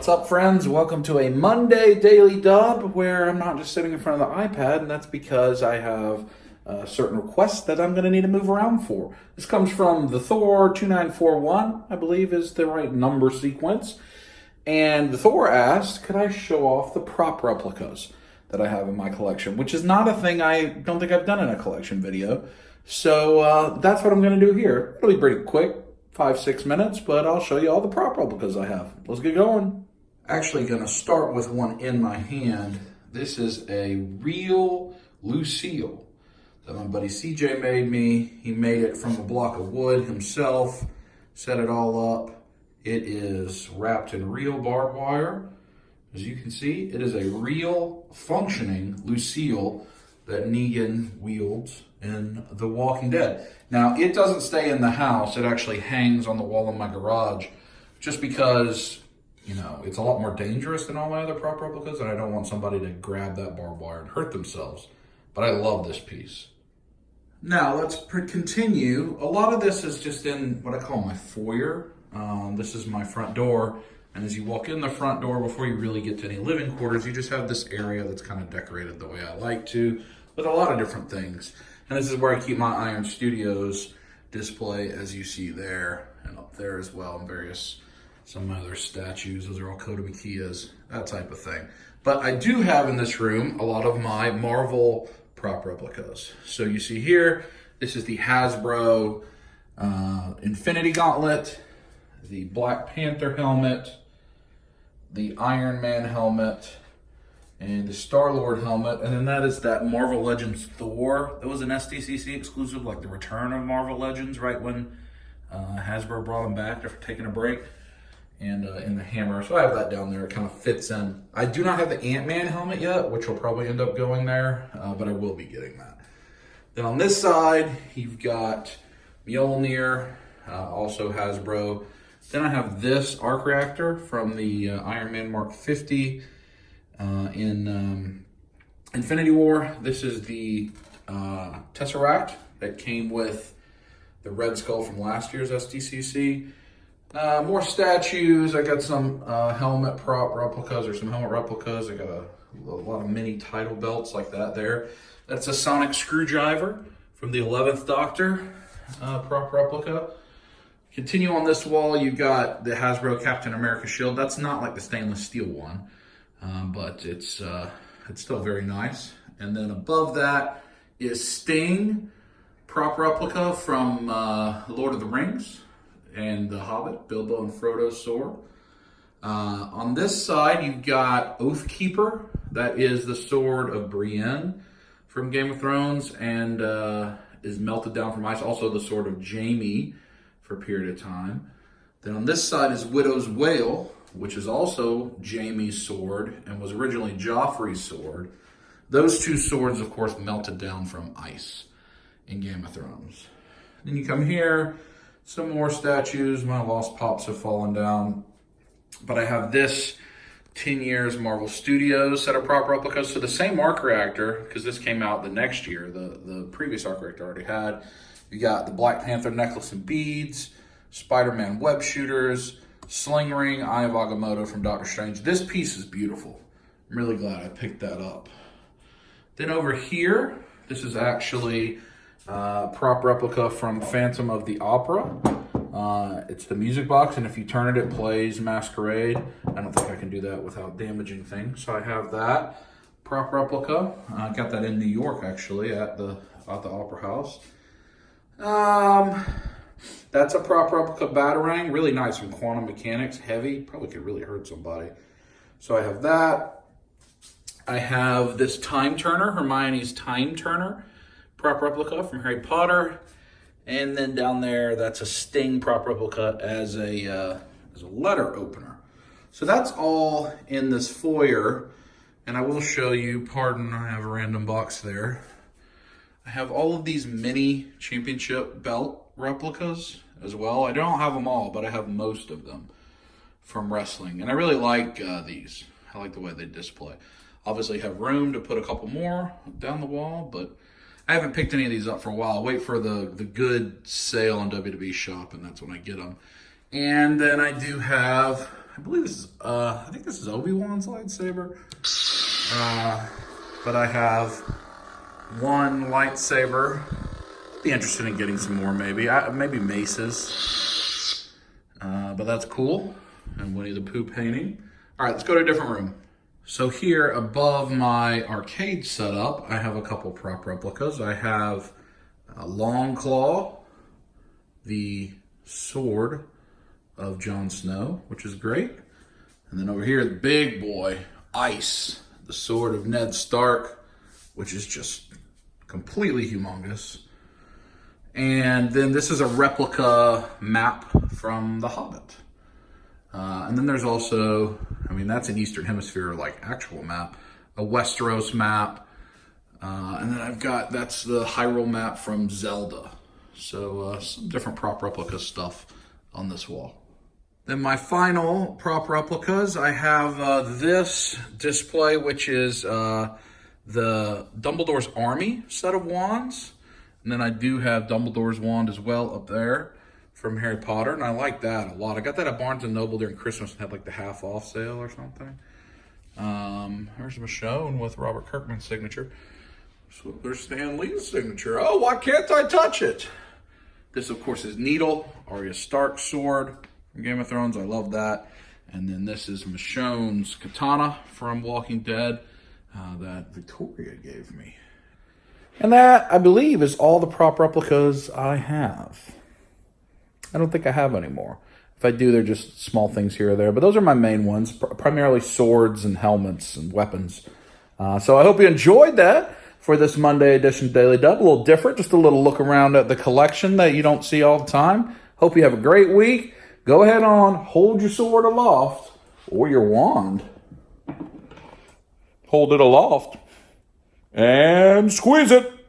What's up, friends? Welcome to a Monday Daily Dub where I'm not just sitting in front of the iPad, and that's because I have certain requests that I'm going to need to move around for. This comes from the Thor 2941, I believe is the right number sequence. And the Thor asked, could I show off the prop replicas that I have in my collection, which is not a thing I don't think I've done in a collection video. So that's what I'm going to do here. It'll be pretty quick. 5-6 minutes, but I'll show you all the prop replicas I have. Let's get going. Actually going to start with one in my hand. This is a real Lucille that my buddy CJ made me. He made it from a block of wood himself, set it all up. It is wrapped in real barbed wire. As you can see, it is a real functioning Lucille that Negan wields in The Walking Dead. Now, it doesn't stay in the house. It actually hangs on the wall in my garage just because, you know, it's a lot more dangerous than all my other prop replicas, and I don't want somebody to grab that barbed wire and hurt themselves. But I love this piece. Now, let's continue. A lot of this is just in what I call my foyer. This is my front door. And as you walk in the front door, before you really get to any living quarters, you just have this area that's kind of decorated the way I like to, with a lot of different things. And this is where I keep my Iron Studios display, as you see there, and up there as well, and some other statues. Those are all Kota Makiyas, that type of thing. But I do have in this room a lot of my Marvel prop replicas. So you see here, this is the Hasbro Infinity Gauntlet, the Black Panther helmet, the Iron Man helmet, and the Star-Lord helmet, and then that is that Marvel Legends Thor. That was an SDCC exclusive, like the return of Marvel Legends, right when Hasbro brought them back after taking a break, and in the hammer. So I have that down there. It kind of fits in. I do not have the Ant-Man helmet yet, which will probably end up going there, but I will be getting that. Then on this side, you've got Mjolnir, also Hasbro. Then I have this arc reactor from the Iron Man Mark 50 in Infinity War. This is the Tesseract that came with the Red Skull from last year's SDCC. More statues. I got some helmet prop replicas, or some helmet replicas. I got a lot of mini title belts like that there. That's a sonic screwdriver from the 11th Doctor prop replica. Continue on this wall, you've got the Hasbro Captain America shield. That's not like the stainless steel one, but it's still very nice. And then above that is Sting prop replica from Lord of the Rings and The Hobbit, Bilbo and Frodo's sword. On this side, you've got Oathkeeper. That is the sword of Brienne from Game of Thrones and is melted down from ice. Also the sword of Jaime for a period of time. Then on this side is Widow's Wail, which is also Jaime's sword and was originally Joffrey's sword. Those two swords, of course, melted down from ice in Game of Thrones. Then you come here, some more statues. My Lost Pops have fallen down. But I have this 10 years Marvel Studios set of prop replicas. So the same arc reactor, because this came out the next year, the previous arc reactor already had. You got the Black Panther necklace and beads, Spider-Man web shooters, sling ring, Eye of Agamotto from Doctor Strange. This piece is beautiful. I'm really glad I picked that up. Then over here, this is actually a prop replica from Phantom of the Opera. It's the music box, and if you turn it, it plays Masquerade. I don't think I can do that without damaging things. So I have that prop replica. I got that in New York, actually, at the Opera House. That's a prop replica Batarang, really nice from Quantum Mechanics, heavy, probably could really hurt somebody. So I have that. I have this Time Turner, Hermione's Time Turner prop replica from Harry Potter. And then down there, that's a Sting prop replica as a letter opener. So that's all in this foyer, and I will show you, pardon, I have a random box there. I have all of these mini championship belt replicas as well. I don't have them all, but I have most of them from wrestling. And I really like these. I like the way they display. Obviously have room to put a couple more down the wall, but I haven't picked any of these up for a while. I'll wait for the good sale on WWE Shop, and that's when I get them. And then I do have believe this is, I think this is Obi-Wan's lightsaber. But I have one lightsaber. Be interested in getting some more, maybe. Maybe maces. But that's cool. And Winnie the Pooh painting. All right, let's go to a different room. So here above my arcade setup, I have a couple prop replicas. I have a Long Claw, the sword of Jon Snow, which is great. And then over here, the big boy, Ice, the sword of Ned Stark, which is just completely humongous. And then this is a replica map from The Hobbit. And then there's also, I mean, that's an Eastern Hemisphere, like, actual map, a Westeros map. And then I've got, that's the Hyrule map from Zelda. So some different prop replica stuff on this wall. Then my final prop replicas, I have this display, which is the Dumbledore's Army set of wands. And then I do have Dumbledore's wand as well up there from Harry Potter, and I like that a lot. I got that at Barnes & Noble during Christmas and had like the half off sale or something. Here's Michonne with Robert Kirkman's signature. So there's Stan Lee's signature. Oh, why can't I touch it? This, of course, is Needle, Arya Stark's sword from Game of Thrones. I love that. And then this is Michonne's katana from Walking Dead that Victoria gave me. And that, I believe, is all the prop replicas I have. I don't think I have any more. If I do, they're just small things here or there. But those are my main ones, primarily swords and helmets and weapons. So I hope you enjoyed that for this Monday edition Daily Dub. A little different, just a little look around at the collection that you don't see all the time. Hope you have a great week. Go ahead on, hold your sword aloft, or your wand. Hold it aloft, and squeeze it.